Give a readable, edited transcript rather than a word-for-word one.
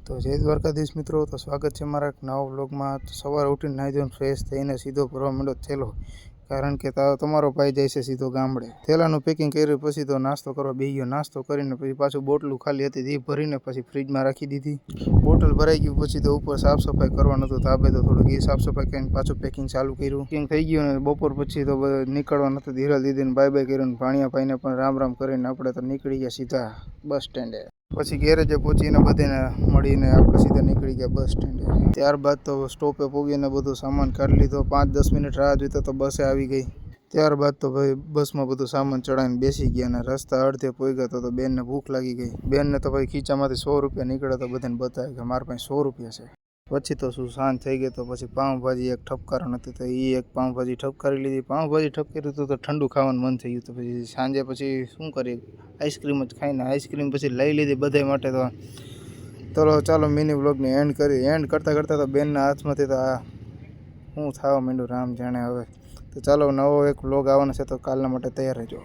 તો જય દ્વારકાધીશ મિત્રો, તો સ્વાગત છે મારા એક નવા વ્લોગમાં। તો સવારે ઉઠીને નાહી ધોઈને ફ્રેશ થઈને સીધો ભરવા માંડ્યો થેલો, કારણ કે તમારો ભાઈ જાય છે સીધો ગામડે। થેલાનું પેકિંગ કર્યું પછી તો નાસ્તો કરવા બેસી ગયો। નાસ્તો કરીને પછી પાછું બોટલું ખાલી હતી એ ભરીને પછી ફ્રીજમાં રાખી દીધી। બોટલ ભરાઈ ગયું પછી તો ઉપર સાફ સફાઈ કરવાનું હતું ધાબે, તો થોડુંક એ સાફ સફાઈ કરીને પાછું પેકિંગ ચાલુ કર્યું। પેકિંગ થઈ ગયું અને બપોર પછી તો નીકળવાનું હતું। ધીરલ દીદીને બાય બાય કર્યું, ભાણિયા ભાઈને પણ રામ રામ કરીને આપણે તો નીકળી ગયા સીધા બસ સ્ટેન્ડે। પછી ગેરેજે પહોંચીને બધાને મળીને આપણે સીધા નીકળી ગયા બસ સ્ટેન્ડે। ત્યારબાદ તો સ્ટોપે પહોંચીને બધું સામાન કાઢી લીધો। 5-10 મિનિટ રાહ જોઈ તો બસે આવી ગઈ। ત્યારબાદ તો ભાઈ બસમાં બધું સામાન ચડાવીને બેસી ગયા અને રસ્તા અડધે પહોંચ્યા તો બેનને ભૂખ લાગી ગઈ। બેનને તો ભાઈ ખીચામાંથી 100 રૂપિયા નીકળ્યા તો બધાને બતાવે કે મારા પાસે 100 રૂપિયા છે। પછી તો શું સાંજ થઈ ગઈ, તો પછી પાઉંભાજી એક ઠપકારો નથી તો એ એક પાઉંભાજી ઠપકારી લીધી। પાઉંભાજી ઠપકારી તો ઠંડુ ખાવાનું મન થઈ ગયું, તો પછી સાંજે પછી શું કરીએ, આઈસ્ક્રીમ જ ખાઈને આઈસ્ક્રીમ પછી લઈ લીધી બધા માટે। તો ચાલો મિની વ્લોગને એન્ડ કરી। એન્ડ કરતાં તો બેનના હાથમાંથી તો આ શું થવા માંડ્યું રામ જાણે। હવે તો ચાલો નવો એક વ્લોગ આવવાનો છે, તો કાલના માટે તૈયાર રહેજો।